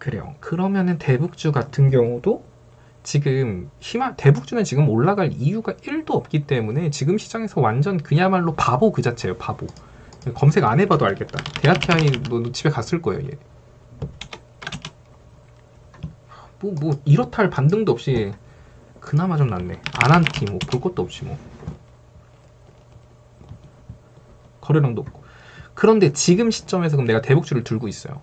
그래요. 그러면은 대북주 같은 경우도 지금 대북주는 지금 올라갈 이유가 1도 없기 때문에 지금 시장에서 완전 그야말로 바보 그 자체예요. 바보. 검색 안 해봐도 알겠다. 대학교아니 너 집에 갔을 거예요. 얘. 뭐 이렇다 할 반등도 없이 그나마 좀 낫네. 안한티 뭐 볼 것도 없지 뭐. 거래량도 없고. 그런데 지금 시점에서 그럼 내가 대북주를 들고 있어요.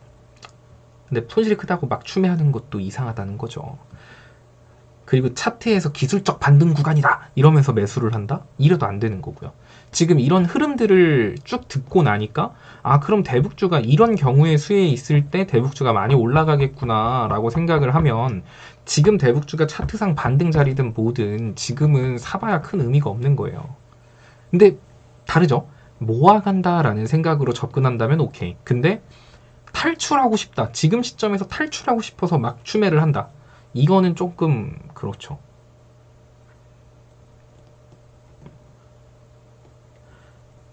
근데 손실이 크다고 막 추매하는 것도 이상하다는 거죠. 그리고 차트에서 기술적 반등 구간이다 이러면서 매수를 한다? 이래도 안 되는 거고요. 지금 이런 흐름들을 쭉 듣고 나니까 그럼 대북주가 이런 경우의 수에 있을 때 대북주가 많이 올라가겠구나 라고 생각을 하면 지금 대북주가 차트상 반등 자리든 뭐든 지금은 사봐야 큰 의미가 없는 거예요. 근데 다르죠? 모아간다라는 생각으로 접근한다면 오케이. 근데 탈출하고 싶다. 지금 시점에서 탈출하고 싶어서 막 추매를 한다. 이거는 조금 그렇죠.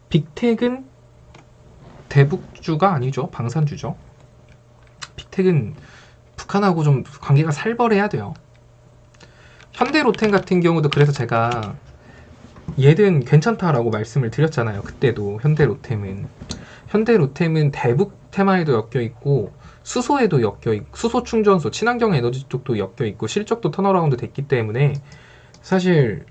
빅텍은 대북주가 아니죠. 방산주죠. 빅텍은 북한하고 좀 관계가 살벌해야 돼요. 현대로템 같은 경우도 그래서 제가 얘는 괜찮다라고 말씀을 드렸잖아요. 그때도 현대로템은 대북 테마에도 엮여있고 수소에도 엮여있고 수소 충전소, 친환경 에너지 쪽도 엮여있고 실적도 턴어라운드 됐기 때문에 사실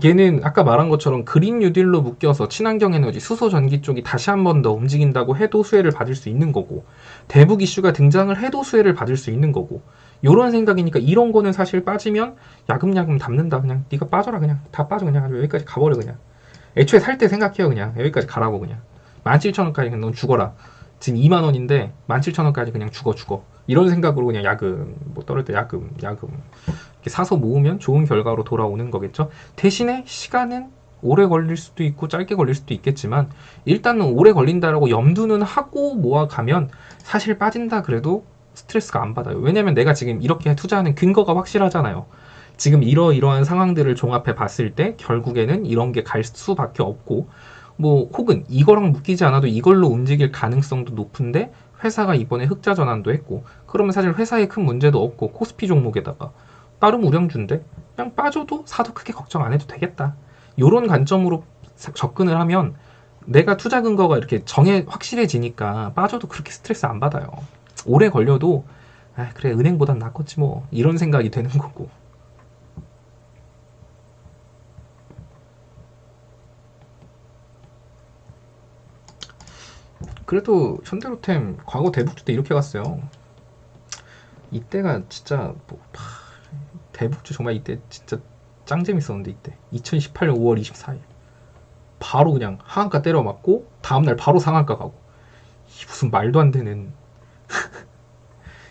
얘는 아까 말한 것처럼 그린 뉴딜로 묶여서 친환경 에너지, 수소 전기 쪽이 다시 한 번 더 움직인다고 해도 수혜를 받을 수 있는 거고 대북 이슈가 등장을 해도 수혜를 받을 수 있는 거고 요런 생각이니까 이런 거는 사실 빠지면 야금야금 담는다. 그냥 네가 빠져라. 그냥 다 빠져. 그냥 아주 여기까지 가버려. 그냥 애초에 살 때 생각해요. 그냥 여기까지 가라고. 그냥 17,000원까지 그냥 넌 죽어라. 지금 2만원인데 17,000원까지 그냥 죽어. 이런 생각으로 그냥 야금 뭐 떨을 때 야금 이렇게 사서 모으면 좋은 결과로 돌아오는 거겠죠. 대신에 시간은 오래 걸릴 수도 있고 짧게 걸릴 수도 있겠지만 일단은 오래 걸린다라고 염두는 하고 모아가면 사실 빠진다 그래도 스트레스가 안 받아요. 왜냐면 내가 지금 이렇게 투자하는 근거가 확실하잖아요. 지금 이러이러한 상황들을 종합해 봤을 때 결국에는 이런 게 갈 수밖에 없고 뭐 혹은 이거랑 묶이지 않아도 이걸로 움직일 가능성도 높은데 회사가 이번에 흑자 전환도 했고 그러면 사실 회사에 큰 문제도 없고 코스피 종목에다가 나름 우량주인데 그냥 빠져도 사도 크게 걱정 안 해도 되겠다. 요런 관점으로 접근을 하면 내가 투자 근거가 이렇게 확실해지니까 빠져도 그렇게 스트레스 안 받아요. 오래 걸려도 그래 은행보단 낫겠지 뭐 이런 생각이 되는 거고. 그래도 현대로템 과거 대북주 때 이렇게 갔어요. 이때가 진짜 대북주 정말 이때 진짜 짱 재밌었는데 이때 2018년 5월 24일 바로 그냥 하한가 때려 맞고 다음날 바로 상한가 가고 무슨 말도 안 되는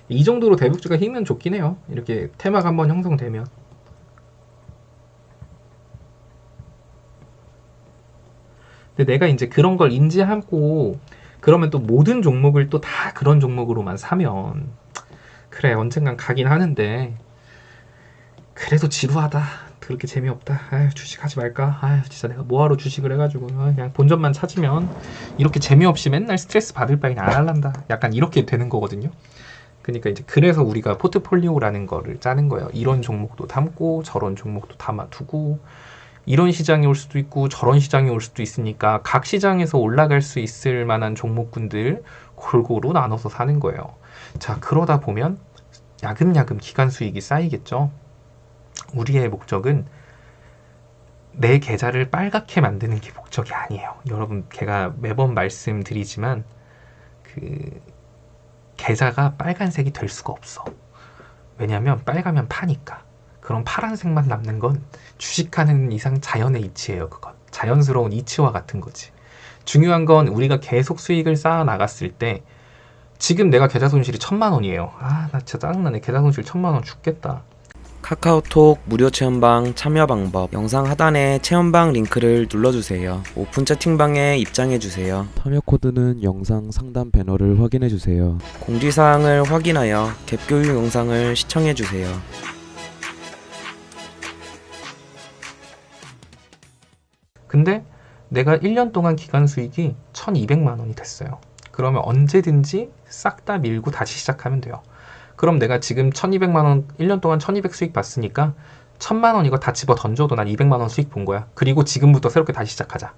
이 정도로 대북주가 힘은 좋긴 해요. 이렇게 테마가 한번 형성되면. 근데 내가 이제 그런 걸 인지하고 그러면 또 모든 종목을 또 다 그런 종목으로만 사면 그래 언젠간 가긴 하는데 그래도 지루하다. 그렇게 재미없다. 주식 하지 말까? 진짜 내가 뭐하러 주식을 해가지고 그냥 본전만 찾으면 이렇게 재미없이 맨날 스트레스 받을 바에 그냥 안 할란다. 약간 이렇게 되는 거거든요. 그러니까 이제 그래서 우리가 포트폴리오라는 거를 짜는 거예요. 이런 종목도 담고 저런 종목도 담아두고 이런 시장이 올 수도 있고 저런 시장이 올 수도 있으니까 각 시장에서 올라갈 수 있을 만한 종목군들 골고루 나눠서 사는 거예요. 자, 그러다 보면 야금야금 기간 수익이 쌓이겠죠. 우리의 목적은 내 계좌를 빨갛게 만드는 게 목적이 아니에요. 여러분, 제가 매번 말씀드리지만 그 계좌가 빨간색이 될 수가 없어. 왜냐면 빨가면 파니까. 그럼 파란색만 남는 건 주식하는 이상 자연의 이치예요. 그건 자연스러운 이치와 같은 거지. 중요한 건 우리가 계속 수익을 쌓아 나갔을 때 지금 내가 계좌 손실이 1,000만 원이에요. 나 진짜 짜증나네. 계좌 손실 1,000만 원 죽겠다. 카카오톡 무료 체험방 참여 방법 영상 하단에 체험방 링크를 눌러주세요. 오픈 채팅방에 입장해주세요. 참여 코드는 영상 상단 배너를 확인해주세요. 공지사항을 확인하여 갭 교육 영상을 시청해주세요. 근데 내가 1년 동안 기간 수익이 1,200만 원이 됐어요. 그러면 언제든지 싹 다 밀고 다시 시작하면 돼요. 그럼 내가 지금 1200만 원 1년 동안 1200 수익 봤으니까 1000만 원 이거 다 집어 던져도 난 200만 원 수익 본 거야. 그리고 지금부터 새롭게 다시 시작하자.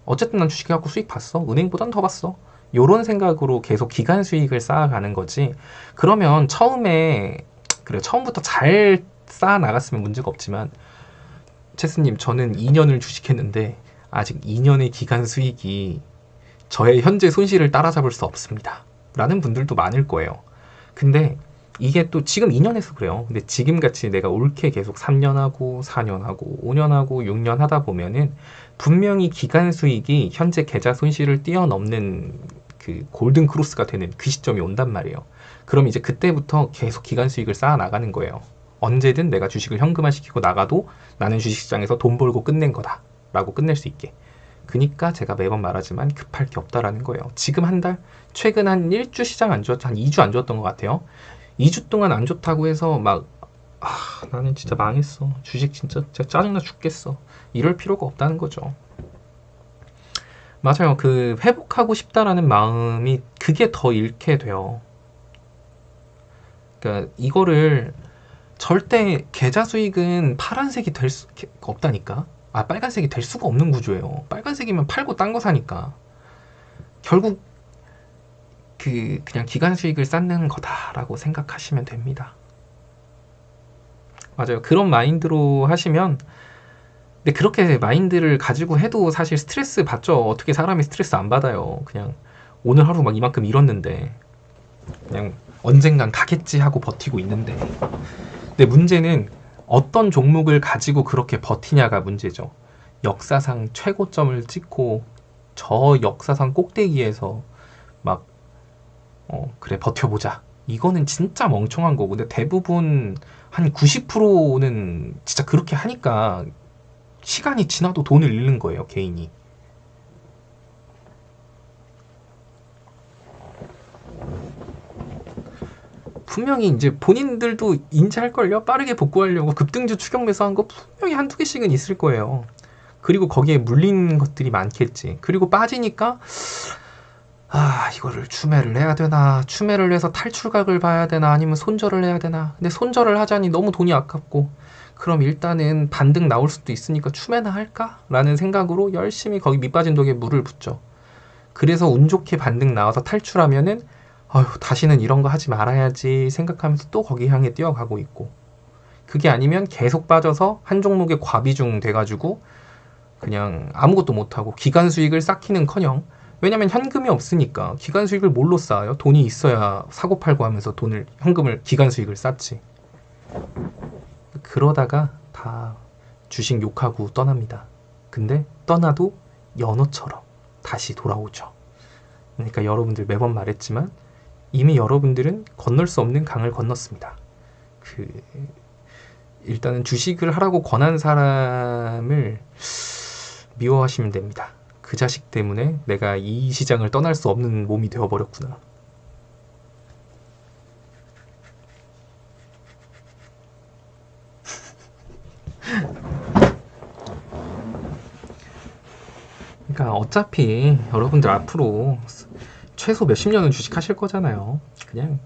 어쨌든 난 주식해갖고 수익 봤어. 은행보단 더 봤어. 요런 생각으로 계속 기간 수익을 쌓아가는 거지. 그러면 처음에 그래 처음부터 잘 쌓아 나갔으면 문제가 없지만 체스님 저는 2년을 주식했는데 아직 2년의 기간 수익이 저의 현재 손실을 따라잡을 수 없습니다. 라는 분들도 많을 거예요. 근데 이게 또 지금 2년 해서 그래요. 근데 지금같이 내가 옳게 계속 3년 하고 4년 하고 5년 하고 6년 하다 보면은 분명히 기간 수익이 현재 계좌 손실을 뛰어넘는 그 골든 크로스가 되는 그 시점이 온단 말이에요. 그럼 이제 그때부터 계속 기간 수익을 쌓아 나가는 거예요. 언제든 내가 주식을 현금화시키고 나가도 나는 주식시장에서 돈 벌고 끝낸 거다 라고 끝낼 수 있게. 그니까 제가 매번 말하지만 급할 게 없다라는 거예요. 지금 한 달, 최근 한 1주 시장 안 좋았죠. 한 2주 안 좋았던 것 같아요. 2주 동안 안 좋다고 해서 막 나는 진짜 망했어. 주식 진짜 짜증나 죽겠어. 이럴 필요가 없다는 거죠. 맞아요. 그 회복하고 싶다라는 마음이 그게 더 잃게 돼요. 그러니까 이거를 절대 계좌 수익은 파란색이 될 수 없다니까. 빨간색이 될 수가 없는 구조예요. 빨간색이면 팔고 딴 거 사니까. 결국 그냥 기간 수익을 쌓는 거다라고 생각하시면 됩니다. 맞아요. 그런 마인드로 하시면 근데 그렇게 마인드를 가지고 해도 사실 스트레스 받죠. 어떻게 사람이 스트레스 안 받아요. 그냥 오늘 하루 막 이만큼 잃었는데 그냥 언젠간 가겠지 하고 버티고 있는데 근데 문제는 어떤 종목을 가지고 그렇게 버티냐가 문제죠. 역사상 최고점을 찍고 저 역사상 꼭대기에서 막 그래 버텨보자. 이거는 진짜 멍청한 거고 근데 대부분 한 90%는 진짜 그렇게 하니까 시간이 지나도 돈을 잃는 거예요, 개인이. 분명히 이제 본인들도 인지할걸요? 빠르게 복구하려고 급등주 추격 매수한 거 분명히 한두 개씩은 있을 거예요. 그리고 거기에 물린 것들이 많겠지. 그리고 빠지니까 이거를 추매를 해야 되나, 추매를 해서 탈출각을 봐야 되나, 아니면 손절을 해야 되나. 근데 손절을 하자니 너무 돈이 아깝고 그럼 일단은 반등 나올 수도 있으니까 추매나 할까? 라는 생각으로 열심히 거기 밑빠진 독에 물을 붓죠. 그래서 운 좋게 반등 나와서 탈출하면은 다시는 이런 거 하지 말아야지 생각하면서 또 거기 향해 뛰어가고 있고 그게 아니면 계속 빠져서 한 종목에 과비중 돼가지고 그냥 아무것도 못하고 기간 수익을 쌓기는커녕 왜냐면 현금이 없으니까 기간 수익을 뭘로 쌓아요? 돈이 있어야 사고팔고 하면서 현금을 기간 수익을 쌓지. 그러다가 다 주식 욕하고 떠납니다. 근데 떠나도 연어처럼 다시 돌아오죠. 그러니까 여러분들 매번 말했지만 이미 여러분들은 건널 수 없는 강을 건넜습니다. 일단은 주식을 하라고 권한 사람을 미워하시면 됩니다. 그 자식 때문에 내가 이 시장을 떠날 수 없는 몸이 되어버렸구나. 그러니까 어차피 여러분들 앞으로 최소 몇십 년은 주식하실 거잖아요. 그냥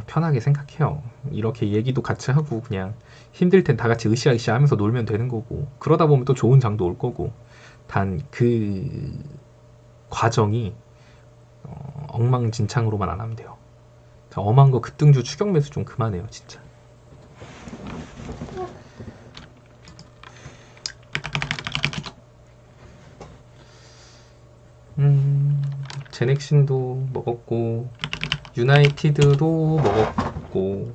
편하게 생각해요. 이렇게 얘기도 같이 하고 그냥 힘들 땐 다 같이 으쌰으쌰 하면서 놀면 되는 거고 그러다 보면 또 좋은 장도 올 거고 단 그 과정이 엉망진창으로만 안 하면 돼요. 엄한 거 급등주 추격 매수 좀 그만해요 진짜. 제넥신도 먹었고 유나이티드도 먹었고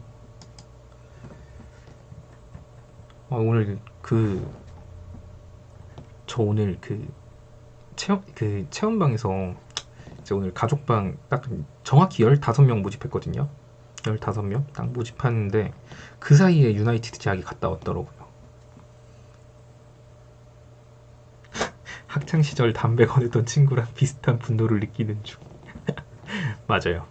오늘 저 오늘 체험방에서 이제 오늘 가족방 딱 정확히 15명 모집했거든요. 15명 딱 모집하는데 그 사이에 유나이티드 제약이 갔다 왔더라고요. 학창시절 담배 거느던 친구랑 비슷한 분노를 느끼는 중. 맞아요.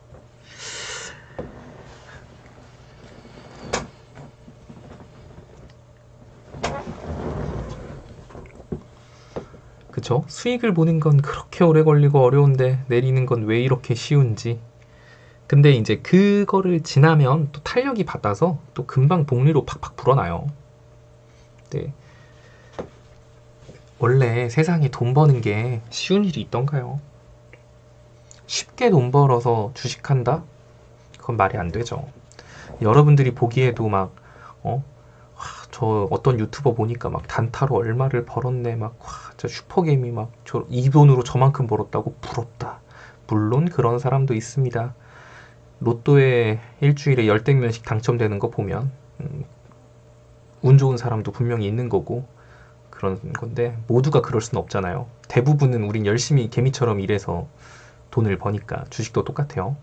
그쵸? 수익을 보는 건 그렇게 오래 걸리고 어려운데 내리는 건 왜 이렇게 쉬운지 근데 이제 그거를 지나면 또 탄력이 받아서 또 금방 복리로 팍팍 불어나요. 네. 원래 세상에 돈 버는 게 쉬운 일이 있던가요? 쉽게 돈 벌어서 주식한다? 그건 말이 안 되죠. 여러분들이 보기에도 막, 저 어떤 유튜버 보니까 막 단타로 얼마를 벌었네. 막, 진짜 슈퍼게임이 막, 이 돈으로 저만큼 벌었다고 부럽다. 물론 그런 사람도 있습니다. 로또에 일주일에 10땡면씩 당첨되는 거 보면, 운 좋은 사람도 분명히 있는 거고, 그런 건데, 모두가 그럴 수는 없잖아요. 대부분은 우린 열심히 개미처럼 일해서 돈을 버니까 주식도 똑같아요.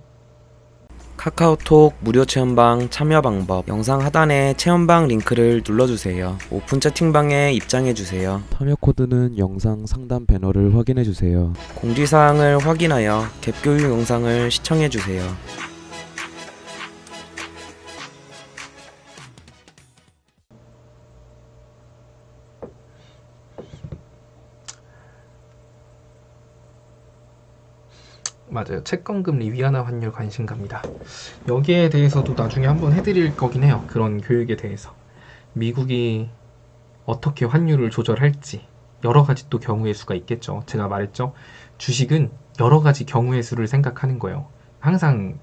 카카오톡 무료 체험방 참여 방법 영상 하단에 체험방 링크를 눌러주세요. 오픈 채팅방에 입장해주세요. 참여 코드는 영상 상단 배너를 확인해주세요. 공지사항을 확인하여 갭 교육 영상을 시청해주세요. 맞아요. 채권금리 위안화 환율 관심가입니다. 여기에 대해서도 나중에 한번 해드릴 거긴 해요. 그런 교육에 대해서. 미국이 어떻게 환율을 조절할지 여러 가지 또 경우의 수가 있겠죠. 제가 말했죠. 주식은 여러 가지 경우의 수를 생각하는 거예요. 항상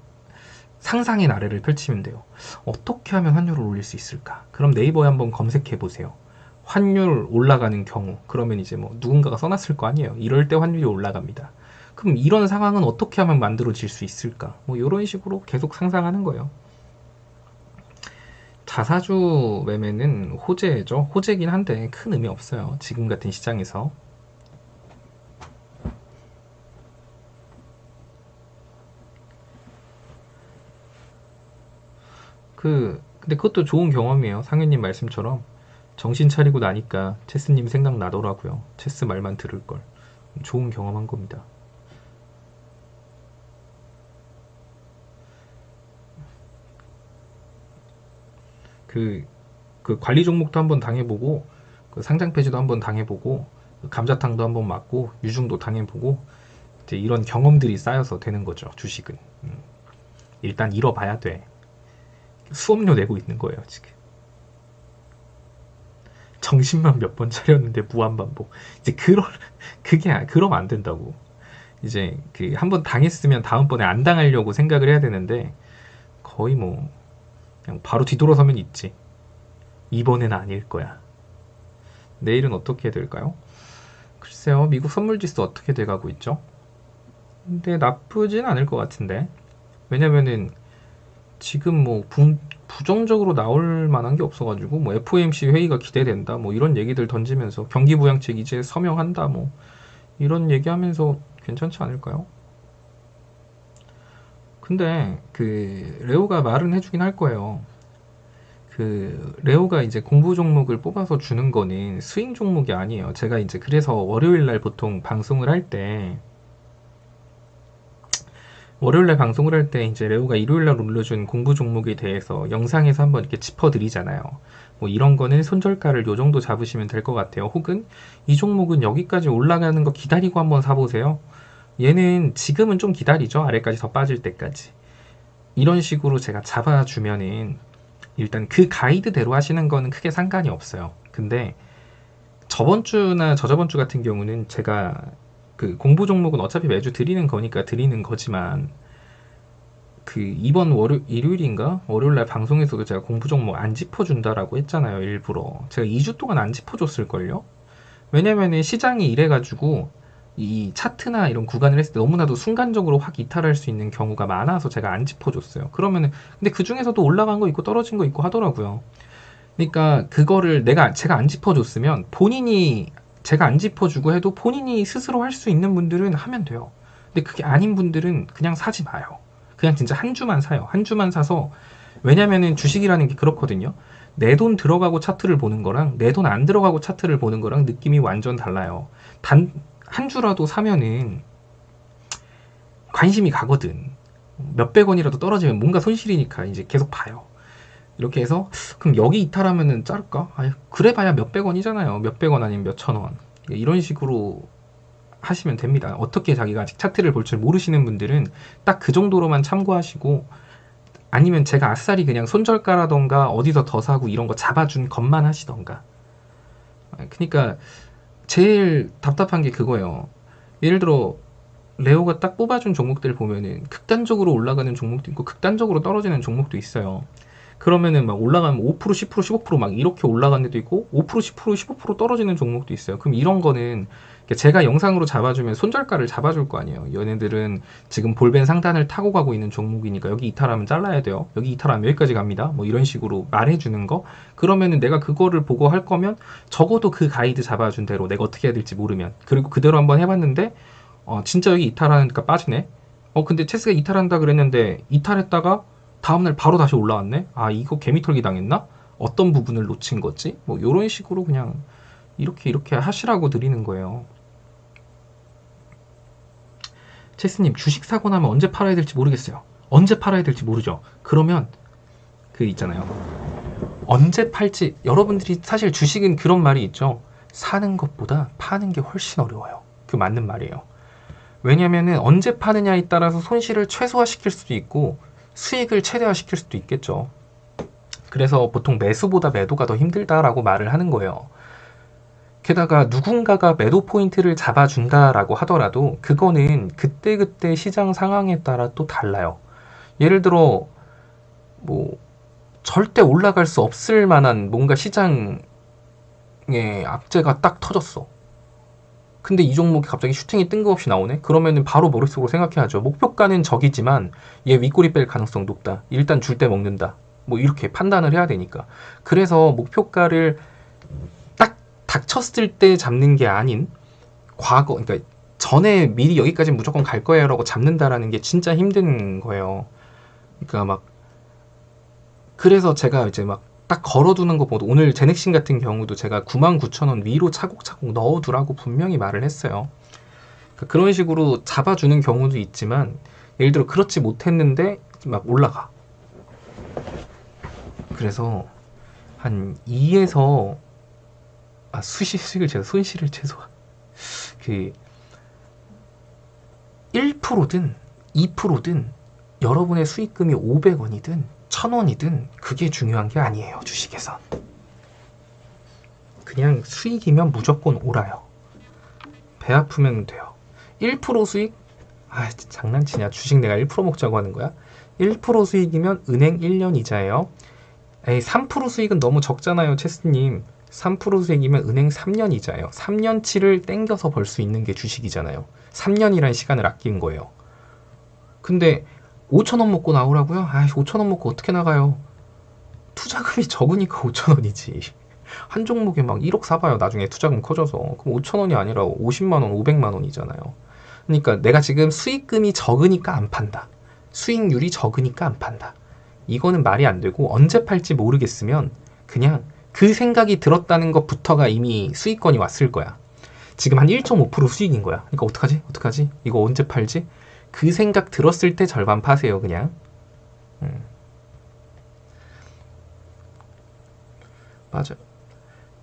상상의 나래를 펼치면 돼요. 어떻게 하면 환율을 올릴 수 있을까? 그럼 네이버에 한번 검색해 보세요. 환율 올라가는 경우. 그러면 이제 뭐 누군가가 써놨을 거 아니에요. 이럴 때 환율이 올라갑니다. 그럼 이런 상황은 어떻게 하면 만들어질 수 있을까? 뭐 이런 식으로 계속 상상하는 거예요. 자사주 매매는 호재죠. 호재긴 한데 큰 의미 없어요. 지금 같은 시장에서. 근데 그것도 좋은 경험이에요. 상현님 말씀처럼 정신 차리고 나니까 체스님 생각나더라고요. 체스 말만 들을 걸. 좋은 경험한 겁니다. 그 관리 종목도 한번 당해보고, 그 상장 폐지도 한번 당해보고, 그 감자탕도 한번 맞고, 유중도 당해보고, 이제 이런 경험들이 쌓여서 되는 거죠, 주식은. 일단 잃어봐야 돼. 수업료 내고 있는 거예요, 지금. 정신만 몇 번 차렸는데 무한반복. 이제 그러면 안 된다고. 이제 한번 당했으면 다음번에 안 당하려고 생각을 해야 되는데, 거의 뭐, 그냥 바로 뒤돌아서면 있지. 이번에는 아닐 거야. 내일은 어떻게 될까요? 글쎄요, 미국 선물지수 어떻게 돼가고 있죠? 근데 나쁘진 않을 것 같은데. 왜냐면은 지금 뭐 부정적으로 나올 만한 게 없어가지고 뭐 FOMC 회의가 기대된다 뭐 이런 얘기들 던지면서 경기 부양책 이제 서명한다 뭐 이런 얘기하면서 괜찮지 않을까요? 근데 레오가 말은 해주긴 할 거예요. 레오가 이제 공부 종목을 뽑아서 주는 거는 스윙 종목이 아니에요. 제가 이제 그래서 월요일날 보통 방송을 할 때 이제 레오가 일요일날 올려준 공부 종목에 대해서 영상에서 한번 이렇게 짚어드리잖아요. 뭐 이런 거는 손절가를 요 정도 잡으시면 될 것 같아요. 혹은 이 종목은 여기까지 올라가는 거 기다리고 한번 사보세요. 얘는 지금은 좀 기다리죠. 아래까지 더 빠질 때까지. 이런 식으로 제가 잡아주면은 일단 그 가이드대로 하시는 거는 크게 상관이 없어요. 근데 저번 주나 저저번 주 같은 경우는 제가 공부 종목은 어차피 매주 드리는 거니까 드리는 거지만 이번 일요일인가? 월요일날 방송에서도 제가 공부 종목 안 짚어준다라고 했잖아요. 일부러. 제가 2주 동안 안 짚어줬을걸요? 왜냐면은 시장이 이래가지고 이 차트나 이런 구간을 했을 때 너무나도 순간적으로 확 이탈할 수 있는 경우가 많아서 제가 안 짚어줬어요. 그러면은 근데 그 중에서도 올라간 거 있고 떨어진 거 있고 하더라고요. 그러니까 그거를 제가 안 짚어줬으면 본인이 제가 안 짚어주고 해도 본인이 스스로 할 수 있는 분들은 하면 돼요. 근데 그게 아닌 분들은 그냥 사지 마요. 그냥 진짜 한 주만 사요. 한 주만 사서 왜냐면은 주식이라는 게 그렇거든요. 내 돈 들어가고 차트를 보는 거랑 내 돈 안 들어가고 차트를 보는 거랑 느낌이 완전 달라요. 한 주라도 사면은 관심이 가거든. 몇백 원이라도 떨어지면 뭔가 손실이니까 이제 계속 봐요. 이렇게 해서 그럼 여기 이탈하면은 자를까? 그래 봐야 몇백 원이잖아요. 몇백 원 아니면 몇천 원. 이런 식으로 하시면 됩니다. 어떻게 자기가 아직 차트를 볼 줄 모르시는 분들은 딱 그 정도로만 참고하시고, 아니면 제가 아싸리 그냥 손절가라던가 어디서 더 사고 이런 거 잡아준 것만 하시던가. 그러니까 제일 답답한 게 그거예요. 예를 들어 레오가 딱 뽑아준 종목들 보면은 극단적으로 올라가는 종목도 있고 극단적으로 떨어지는 종목도 있어요. 그러면은 막 올라가면 5%, 10%, 15% 막 이렇게 올라가는 데도 있고 5%, 10%, 15% 떨어지는 종목도 있어요. 그럼 이런 거는 제가 영상으로 잡아주면 손절가를 잡아줄 거 아니에요. 얘네들은 지금 볼벤 상단을 타고 가고 있는 종목이니까 여기 이탈하면 잘라야 돼요. 여기 이탈하면 여기까지 갑니다. 뭐 이런 식으로 말해주는 거. 그러면은 내가 그거를 보고 할 거면 적어도 그 가이드 잡아준 대로 내가 어떻게 해야 될지 모르면, 그리고 그대로 한번 해봤는데 진짜 여기 이탈하니까 빠지네. 근데 체스가 이탈한다 그랬는데 이탈했다가 다음날 바로 다시 올라왔네. 아, 이거 개미털기 당했나? 어떤 부분을 놓친 거지? 뭐 이런 식으로 그냥 이렇게 하시라고 드리는 거예요. 체스님, 주식 사고 나면 언제 팔아야 될지 모르겠어요. 언제 팔아야 될지 모르죠. 그러면 그 있잖아요. 언제 팔지, 여러분들이 사실 주식은 그런 말이 있죠. 사는 것보다 파는 게 훨씬 어려워요. 그 맞는 말이에요. 왜냐면은 언제 파느냐에 따라서 손실을 최소화시킬 수도 있고 수익을 최대화시킬 수도 있겠죠. 그래서 보통 매수보다 매도가 더 힘들다라고 말을 하는 거예요. 게다가 누군가가 매도 포인트를 잡아준다라고 하더라도 그거는 그때그때 시장 상황에 따라 또 달라요. 예를 들어 뭐 절대 올라갈 수 없을 만한 뭔가 시장에 악재가 딱 터졌어. 근데 이 종목이 갑자기 슈팅이 뜬금없이 나오네? 그러면은 바로 머릿속으로 생각해야죠. 목표가는 저기지만 얘 윗꼬리 뺄 가능성 높다. 일단 줄 때 먹는다. 뭐 이렇게 판단을 해야 되니까. 그래서 목표가를 딱 닥쳤을 때 잡는 게 아닌 과거, 그러니까 전에 미리 여기까지 무조건 갈 거예요 라고 잡는다라는 게 진짜 힘든 거예요. 그러니까 막 그래서 제가 이제 막 딱 걸어두는 것보다, 오늘 제넥신 같은 경우도 제가 99,000원 위로 차곡차곡 넣어두라고 분명히 말을 했어요. 그러니까 그런 식으로 잡아주는 경우도 있지만, 예를 들어 그렇지 못했는데 막 올라가. 그래서 한 2에서 손실을 최소화. 그 1%든 2%든 여러분의 수익금이 500원이든 1000원이든 그게 중요한 게 아니에요. 주식에선 그냥 수익이면 무조건 오라요. 배 아프면 돼요. 1% 수익? 장난치냐. 주식 내가 1% 먹자고 하는 거야? 1% 수익이면 은행 1년 이자예요. 3% 수익은 너무 적잖아요, 체스님. 3% 수익이면 은행 3년 이자예요. 3년치를 땡겨서 벌 수 있는 게 주식이잖아요. 3년이라는 시간을 아낀 거예요. 근데 5,000원 먹고 나오라고요? 5,000원 먹고 어떻게 나가요? 투자금이 적으니까 5,000원이지. 한 종목에 막 1억 사봐요. 나중에 투자금 커져서. 그럼 5,000원이 아니라 50만원, 500만원이잖아요. 그러니까 내가 지금 수익금이 적으니까 안 판다. 수익률이 적으니까 안 판다. 이거는 말이 안 되고, 언제 팔지 모르겠으면 그냥 그 생각이 들었다는 것부터가 이미 수익권이 왔을 거야. 지금 한 1.5% 수익인 거야. 그러니까 어떡하지? 이거 언제 팔지? 그 생각 들었을 때 절반 파세요, 그냥. 맞아.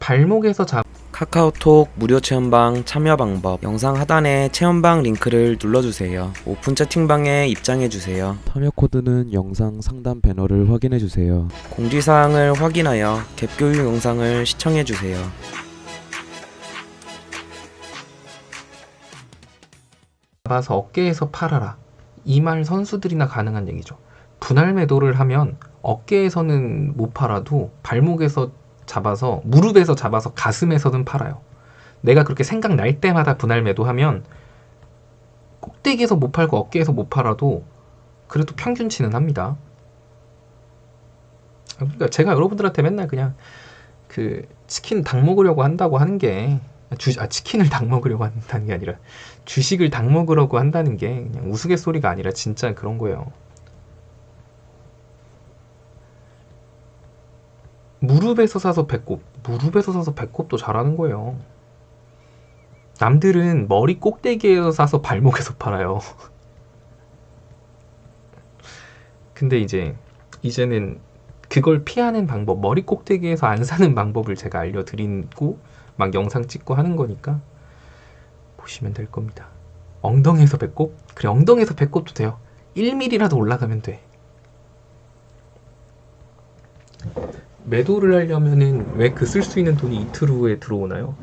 발목에서 카카오톡 무료 체험방 참여 방법 영상 하단에 체험방 링크를 눌러주세요. 오픈 채팅방에 입장해주세요. 참여 코드는 영상 상단 배너를 확인해주세요. 공지사항을 확인하여 갭교육 영상을 시청해주세요. 잡아서 어깨에서 팔아라. 이 말 선수들이나 가능한 얘기죠. 분할 매도를 하면 어깨에서는 못 팔아도 발목에서 잡아서, 무릎에서 잡아서 가슴에서는 팔아요. 내가 그렇게 생각날 때마다 분할 매도하면 꼭대기에서 못 팔고 어깨에서 못 팔아도 그래도 평균치는 합니다. 그러니까 제가 여러분들한테 맨날 그냥 그 치킨 닭 먹으려고 한다고 하는 게 치킨을 닭 먹으려고 한다는 게 아니라 주식을 닭 먹으려고 한다는 게 그냥 우스갯소리가 아니라 진짜 그런 거예요. 무릎에서 사서 배꼽도 잘하는 거예요. 남들은 머리 꼭대기에서 사서 발목에서 팔아요. 근데 이제는 그걸 피하는 방법, 머리 꼭대기에서 안 사는 방법을 제가 알려드리고 막 영상 찍고 하는 거니까 보시면 될 겁니다. 엉덩이에서 배꼽? 그래, 엉덩이에서 배꼽도 돼요. 1mm라도 올라가면 돼. 매도를 하려면은 왜 그 쓸 수 있는 돈이 이틀 후에 들어오나요?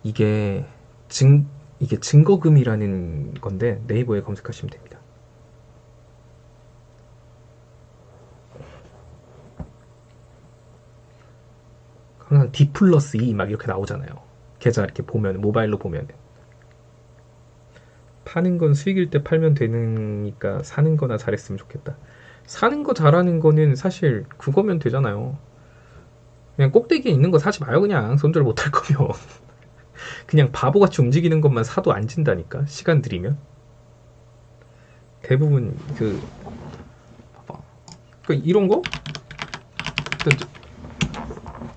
이게 증거금이라는 건데 네이버에 검색하시면 됩니다. 항상 D 플러스 E 막 이렇게 나오잖아요. 계좌 이렇게 보면, 모바일로 보면. 파는 건 수익일 때 팔면 되니까 사는 거나 잘했으면 좋겠다. 사는 거 잘하는 거는 사실 그거면 되잖아요. 그냥 꼭대기에 있는 거 사지 마요. 그냥 손절 못할 거면. 그냥 바보같이 움직이는 것만 사도 안 진다니까, 시간 들이면. 대부분 봐봐. 이런 거?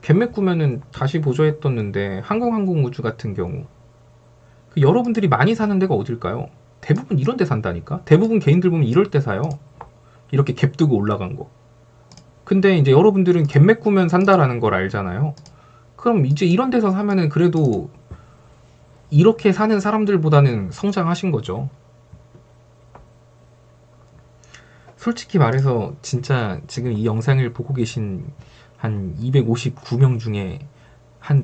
갭맥구면은 다시 보조했었는데 항공우주 같은 경우 여러분들이 많이 사는 데가 어딜까요? 대부분 이런 데 산다니까. 대부분 개인들 보면 이럴 때 사요. 이렇게 갭 뜨고 올라간 거. 근데 이제 여러분들은 갭맥구면 산다라는 걸 알잖아요. 그럼 이제 이런 데서 사면은 그래도 이렇게 사는 사람들보다는 성장하신 거죠. 솔직히 말해서 진짜 지금 이 영상을 보고 계신 한 259명 중에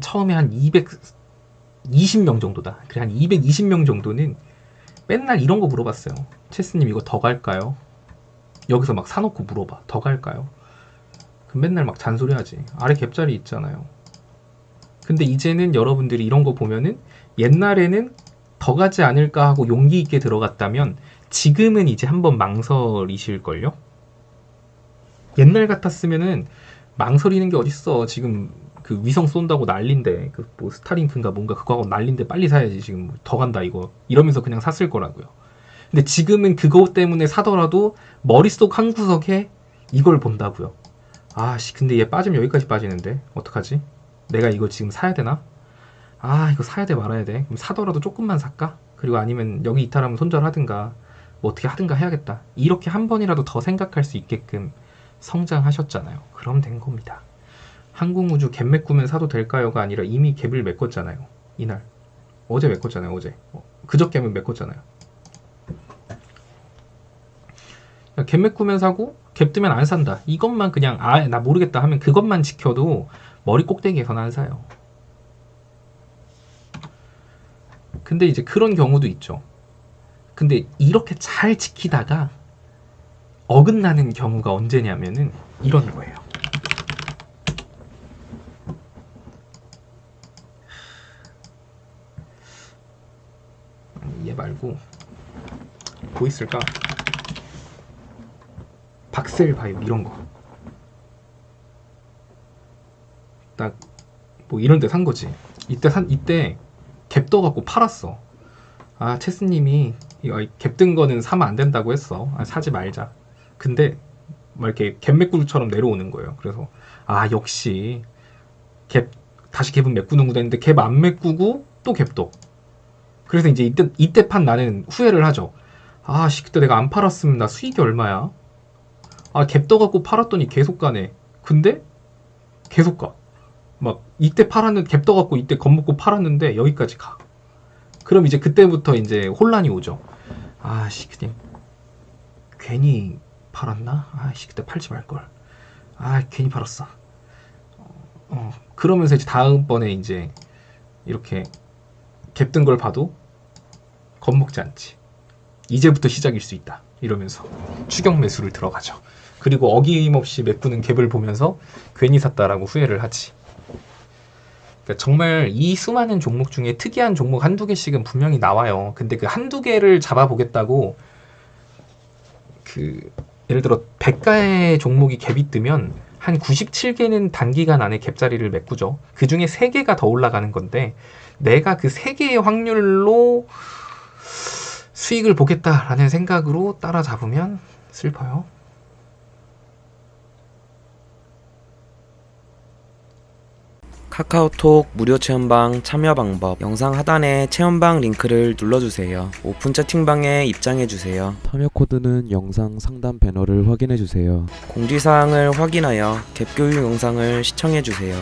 처음에 한 220명 정도다. 그래, 한 220명 정도는 맨날 이런 거 물어봤어요. 체스님 이거 더 갈까요? 여기서 막 사놓고 물어봐. 더 갈까요? 그럼 맨날 막 잔소리하지. 아래 갭자리 있잖아요. 근데 이제는 여러분들이 이런 거 보면은 옛날에는 더 가지 않을까 하고 용기 있게 들어갔다면 지금은 이제 한번 망설이실걸요? 옛날 같았으면은 망설이는 게 어딨어. 지금 그 위성 쏜다고 난린데, 뭐 스타링크인가 뭔가 그거 하고 난린데 빨리 사야지. 지금 더 간다 이거. 이러면서 그냥 샀을 거라고요. 근데 지금은 그거 때문에 사더라도 머릿속 한 구석에 이걸 본다고요. 아씨, 근데 얘 빠지면 여기까지 빠지는데 어떡하지? 내가 이거 지금 사야 되나? 아, 이거 사야 돼 말아야 돼. 그럼 사더라도 조금만 살까? 그리고 아니면 여기 이탈하면 손절하든가 뭐 어떻게 하든가 해야겠다. 이렇게 한 번이라도 더 생각할 수 있게끔 성장하셨잖아요. 그럼 된 겁니다. 항공우주 갭 메꾸면 사도 될까요가 아니라 이미 갭을 메꿨잖아요. 이날 어제 메꿨잖아요. 어제 그저께면 메꿨잖아요. 갭 메꾸면 사고 갭 뜨면 안 산다. 이것만 그냥 나 모르겠다 하면 그것만 지켜도 머리 꼭대기에서는 안 사요. 근데 이제 그런 경우도 있죠. 근데 이렇게 잘 지키다가 어긋나는 경우가 언제냐면은 이런 거예요. 얘 말고 뭐 있을까? 박셀바이오 이런 거. 딱 뭐 이런 데 산 거지. 이때 갭 떠갖고 팔았어. 아, 체스님이 갭 뜬 거는 사면 안 된다고 했어. 아, 사지 말자. 근데 막 이렇게 갭 메꾸기처럼 내려오는 거예요. 그래서 아, 역시 다시 갭은 메꾸는구나 했는데 갭 안 메꾸고 또 갭 떠. 그래서 이제 이때 판 나는 후회를 하죠. 아씨, 그때 내가 안 팔았으면 나 수익이 얼마야? 아, 갭 떠갖고 팔았더니 계속 가네. 근데 계속 가. 막 이때 갭 떠갖고 이때 겁먹고 팔았는데 여기까지 가. 그럼 이제 그때부터 이제 혼란이 오죠. 아씨, 그냥 괜히 팔았나? 아씨, 그때 팔지 말걸. 아, 괜히 팔았어. 그러면서 이제 다음번에 이제 이렇게 갭 뜬 걸 봐도 겁먹지 않지. 이제부터 시작일 수 있다. 이러면서 추격 매수를 들어가죠. 그리고 어김없이 메꾸는 갭을 보면서 괜히 샀다라고 후회를 하지. 그러니까 정말 이 수많은 종목 중에 특이한 종목 한두 개씩은 분명히 나와요. 근데 그 한두 개를 잡아보겠다고 예를 들어 100가의 종목이 갭이 뜨면 한 97개는 단기간 안에 갭자리를 메꾸죠. 그 중에 3개가 더 올라가는 건데 내가 그 3개의 확률로 수익을 보겠다라는 생각으로 따라잡으면 슬퍼요. 카카오톡 무료 체험방 참여 방법 영상 하단에 체험방 링크를 눌러주세요. 오픈 채팅방에 입장해주세요. 참여 코드는 영상 상단 배너를 확인해 주세요. 공지사항을 확인하여 갭 교육 영상을 시청해주세요.